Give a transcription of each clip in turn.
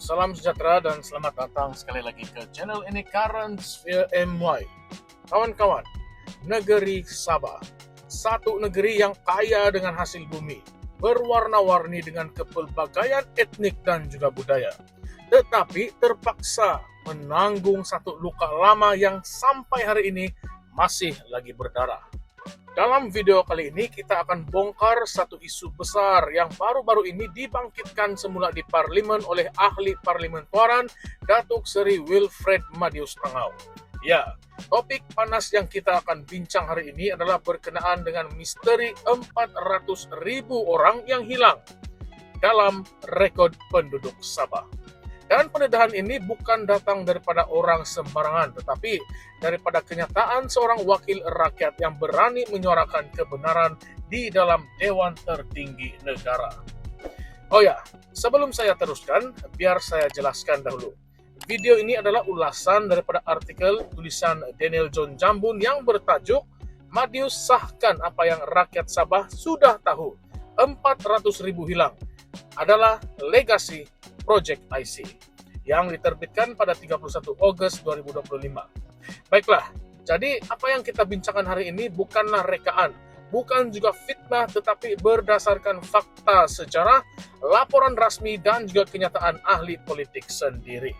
salam sejahtera dan selamat datang sekali lagi ke channel ini Current Sphere MY. Kawan-kawan, negeri Sabah, satu negeri yang kaya dengan hasil bumi, berwarna-warni dengan kepelbagaian etnik dan juga budaya, tetapi terpaksa menanggung satu luka lama yang sampai hari ini masih lagi berdarah. Dalam video kali ini kita akan bongkar satu isu besar yang baru-baru ini dibangkitkan semula di parlimen oleh ahli parlimen Tuaran, Datuk Seri Wilfred Madius Tangau. Ya, topik panas yang kita akan bincang hari ini adalah berkenaan dengan misteri 400.000 orang yang hilang dalam rekod penduduk Sabah. Dan pendedahan ini bukan datang daripada orang sembarangan, tetapi daripada kenyataan seorang wakil rakyat yang berani menyuarakan kebenaran di dalam Dewan Tertinggi Negara. Oh ya, sebelum saya teruskan, biar saya jelaskan dahulu. Video ini adalah ulasan daripada artikel tulisan Daniel John Jambun yang bertajuk Madius sahkan apa yang rakyat Sabah sudah tahu, 400.000 hilang adalah legasi Project IC yang diterbitkan pada 31 Ogos 2025. Baiklah, jadi apa yang kita bincangkan hari ini bukanlah rekaan, bukan juga fitnah, tetapi berdasarkan fakta sejarah, laporan rasmi dan juga kenyataan ahli politik sendiri.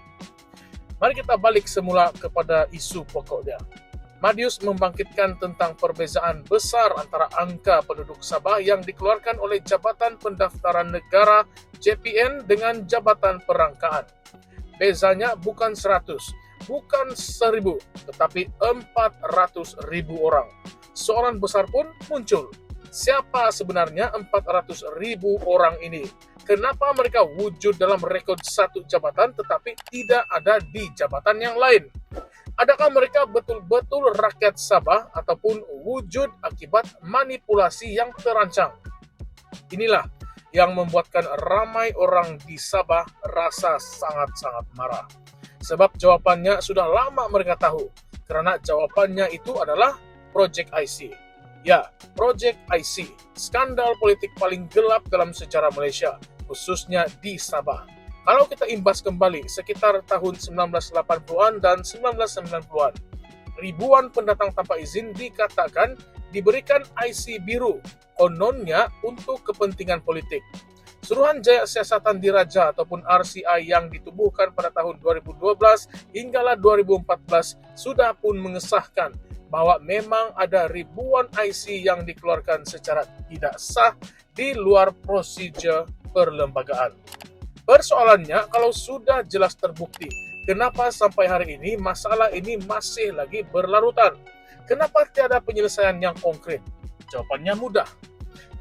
Mari kita balik semula kepada isu pokoknya. Madius membangkitkan tentang perbezaan besar antara angka penduduk Sabah yang dikeluarkan oleh Jabatan Pendaftaran Negara JPN dengan Jabatan Perangkaan. Bezanya bukan 100, bukan 1.000, tetapi 400.000 orang. Soalan besar pun muncul. Siapa sebenarnya 400.000 orang ini? Kenapa mereka wujud dalam rekod satu jabatan tetapi tidak ada di jabatan yang lain? Adakah mereka betul-betul rakyat Sabah ataupun wujud akibat manipulasi yang terancang? Inilah yang membuatkan ramai orang di Sabah rasa sangat-sangat marah. Sebab jawabannya sudah lama mereka tahu, karena jawabannya itu adalah Project IC. Ya, Project IC, skandal politik paling gelap dalam sejarah Malaysia, khususnya di Sabah. Kalau kita imbas kembali sekitar tahun 1980-an dan 1990-an, ribuan pendatang tanpa izin dikatakan diberikan IC biru, kononnya untuk kepentingan politik. Suruhan Jaya Siasatan Diraja ataupun RCI yang ditubuhkan pada tahun 2012 hinggalah 2014 sudah pun mengesahkan bahwa memang ada ribuan IC yang dikeluarkan secara tidak sah di luar prosedur perlembagaan. Persoalannya, kalau sudah jelas terbukti, kenapa sampai hari ini masalah ini masih lagi berlarutan? Kenapa tiada penyelesaian yang konkret? Jawabannya mudah.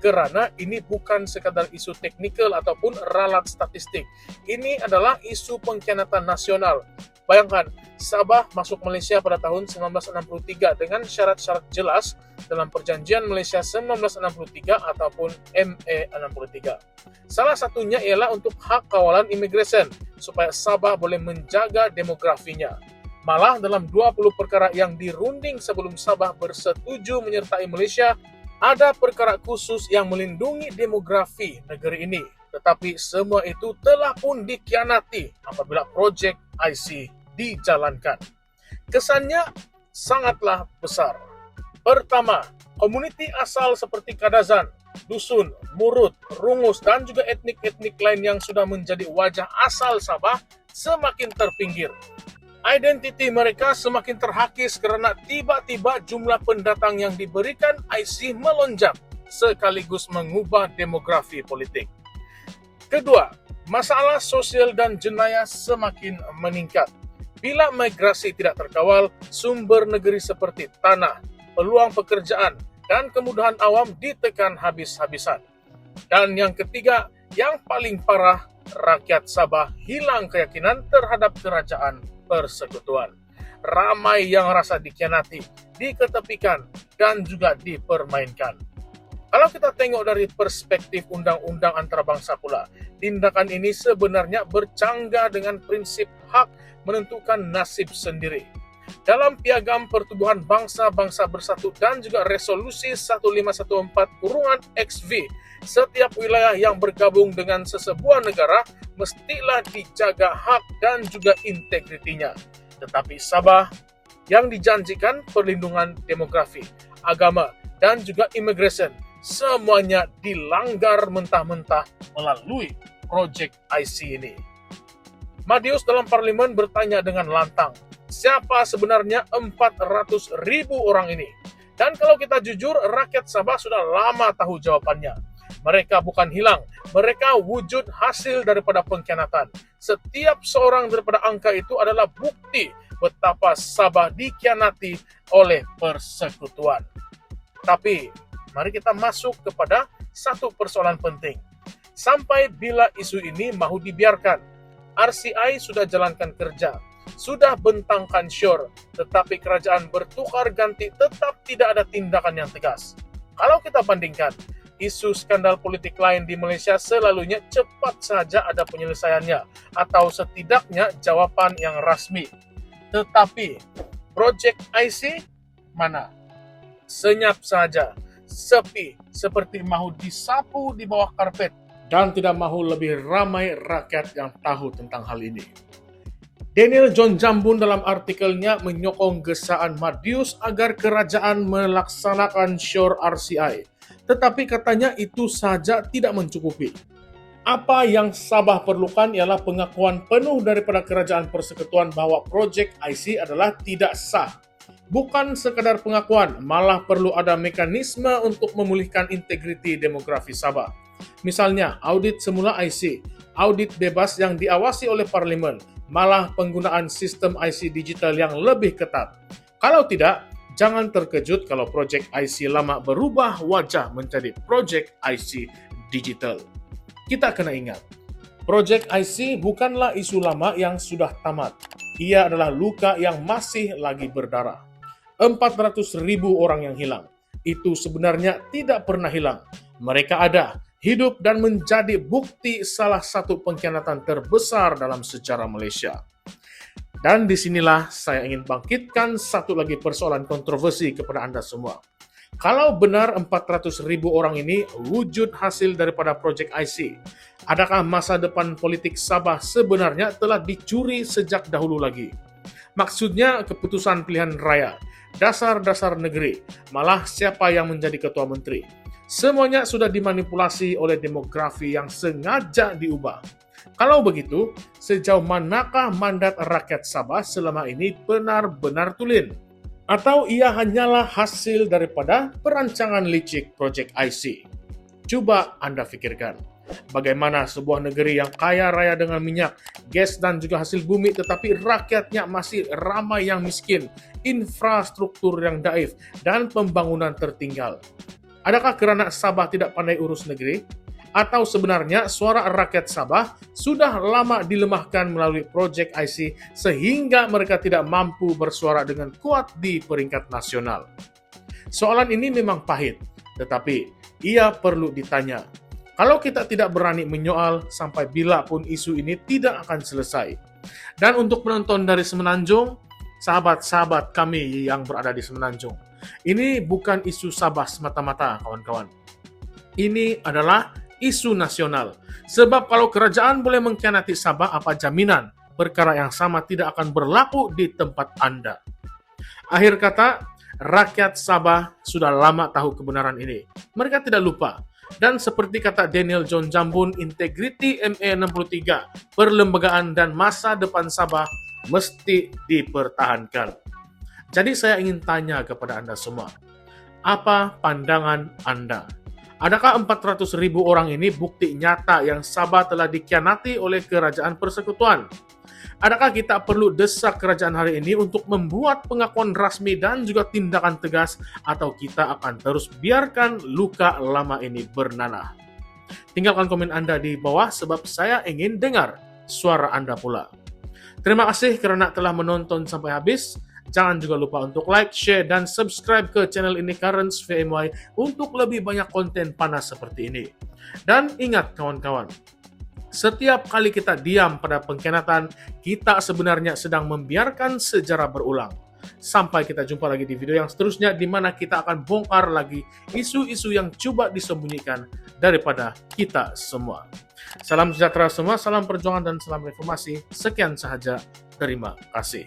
Kerana ini bukan sekadar isu teknikal ataupun ralat statistik. Ini adalah isu pengkhianatan nasional. Bayangkan, Sabah masuk Malaysia pada tahun 1963 dengan syarat-syarat jelas dalam Perjanjian Malaysia 1963 ataupun MA 63. Salah satunya ialah untuk hak kawalan imigresen supaya Sabah boleh menjaga demografinya. Malah dalam 20 perkara yang dirunding sebelum Sabah bersetuju menyertai Malaysia, ada perkara khusus yang melindungi demografi negeri ini. Tetapi semua itu telah pun dikhianati apabila Project IC dijalankan. Kesannya sangatlah besar. Pertama, komuniti asal seperti Kadazan, Dusun, Murut, Rungus, dan juga etnik-etnik lain yang sudah menjadi wajah asal Sabah semakin terpinggir. Identiti mereka semakin terhakis kerana tiba-tiba jumlah pendatang yang diberikan IC melonjak sekaligus mengubah demografi politik. Kedua, masalah sosial dan jenayah semakin meningkat. Bila migrasi tidak terkawal, sumber negeri seperti tanah, peluang pekerjaan, dan kemudahan awam ditekan habis-habisan. Dan yang ketiga, yang paling parah, rakyat Sabah hilang keyakinan terhadap kerajaan persekutuan. Ramai yang rasa dikhianati, diketepikan, dan juga dipermainkan. Kalau kita tengok dari perspektif undang-undang antarabangsa pula, tindakan ini sebenarnya bercanggah dengan prinsip hak menentukan nasib sendiri. Dalam Piagam Pertubuhan Bangsa-Bangsa Bersatu dan juga Resolusi 1514-XV, setiap wilayah yang bergabung dengan sesebuah negara mestilah dijaga hak dan juga integritinya. Tetapi Sabah yang dijanjikan perlindungan demografi, agama, dan juga immigration, semuanya dilanggar mentah-mentah melalui Project IC ini. Madius dalam parlemen bertanya dengan lantang, siapa sebenarnya 400.000 orang ini? Dan kalau kita jujur, rakyat Sabah sudah lama tahu jawabannya. Mereka bukan hilang, mereka wujud hasil daripada pengkhianatan. Setiap seorang daripada angka itu adalah bukti betapa Sabah dikhianati oleh persekutuan. Tapi, mari kita masuk kepada satu persoalan penting. Sampai bila isu ini mahu dibiarkan? RCI sudah jalankan kerja, sudah bentangkan syur, tetapi kerajaan bertukar ganti tetap tidak ada tindakan yang tegas. Kalau kita bandingkan, isu skandal politik lain di Malaysia selalunya cepat saja ada penyelesaiannya, atau setidaknya jawaban yang rasmi. Tetapi, Project IC mana? Senyap saja, sepi, seperti mahu disapu di bawah karpet, dan tidak mahu lebih ramai rakyat yang tahu tentang hal ini. Daniel John Jambun dalam artikelnya menyokong gesaan Madius agar kerajaan melaksanakan syur RCI. Tetapi katanya itu saja tidak mencukupi. Apa yang Sabah perlukan ialah pengakuan penuh daripada kerajaan persekutuan bahwa Project IC adalah tidak sah. Bukan sekadar pengakuan, malah perlu ada mekanisme untuk memulihkan integriti demografi Sabah. Misalnya, audit semula IC, audit bebas yang diawasi oleh parlimen, malah penggunaan sistem IC digital yang lebih ketat. Kalau tidak, jangan terkejut kalau Project IC lama berubah wajah menjadi Project IC digital. Kita kena ingat, Project IC bukanlah isu lama yang sudah tamat. Ia adalah luka yang masih lagi berdarah. 400.000 orang yang hilang. Itu sebenarnya tidak pernah hilang. Mereka ada, hidup dan menjadi bukti salah satu pengkhianatan terbesar dalam sejarah Malaysia. Dan disinilah saya ingin bangkitkan satu lagi persoalan kontroversi kepada Anda semua. Kalau benar 400.000 orang ini wujud hasil daripada Project IC, adakah masa depan politik Sabah sebenarnya telah dicuri sejak dahulu lagi? Maksudnya keputusan pilihan raya, dasar-dasar negeri, malah siapa yang menjadi ketua menteri. Semuanya sudah dimanipulasi oleh demografi yang sengaja diubah. Kalau begitu, sejauh manakah mandat rakyat Sabah selama ini benar-benar tulen? Atau ia hanyalah hasil daripada perancangan licik Project IC? Coba Anda pikirkan, bagaimana sebuah negeri yang kaya raya dengan minyak, gas dan juga hasil bumi tetapi rakyatnya masih ramai yang miskin, infrastruktur yang daif, dan pembangunan tertinggal. Adakah kerana Sabah tidak pandai urus negeri? Atau sebenarnya suara rakyat Sabah sudah lama dilemahkan melalui Project IC sehingga mereka tidak mampu bersuara dengan kuat di peringkat nasional? Soalan ini memang pahit, tetapi ia perlu ditanya. Kalau kita tidak berani menyoal, sampai bila pun isu ini tidak akan selesai. Dan untuk penonton dari Semenanjung, sahabat-sahabat kami yang berada di Semenanjung, ini bukan isu Sabah semata-mata, kawan-kawan. Ini adalah isu nasional. Sebab kalau kerajaan boleh mengkhianati Sabah, apa jaminan perkara yang sama tidak akan berlaku di tempat Anda? Akhir kata, rakyat Sabah sudah lama tahu kebenaran ini. Mereka tidak lupa. Dan seperti kata Daniel John Jambun, integriti MA63, perlembagaan dan masa depan Sabah mesti dipertahankan. Jadi saya ingin tanya kepada Anda semua, apa pandangan Anda? Adakah 400.000 orang ini bukti nyata yang Sabah telah dikhianati oleh kerajaan persekutuan? Adakah kita perlu desak kerajaan hari ini untuk membuat pengakuan rasmi dan juga tindakan tegas, atau kita akan terus biarkan luka lama ini bernanah? Tinggalkan komen Anda di bawah sebab saya ingin dengar suara Anda pula. Terima kasih kerana telah menonton sampai habis. Jangan juga lupa untuk like, share, dan subscribe ke channel ini Currents VMY untuk lebih banyak konten panas seperti ini. Dan ingat kawan-kawan, setiap kali kita diam pada pengkhianatan, kita sebenarnya sedang membiarkan sejarah berulang. Sampai kita jumpa lagi di video yang seterusnya, di mana kita akan bongkar lagi isu-isu yang coba disembunyikan daripada kita semua. Salam sejahtera semua, salam perjuangan dan salam reformasi. Sekian sahaja, terima kasih.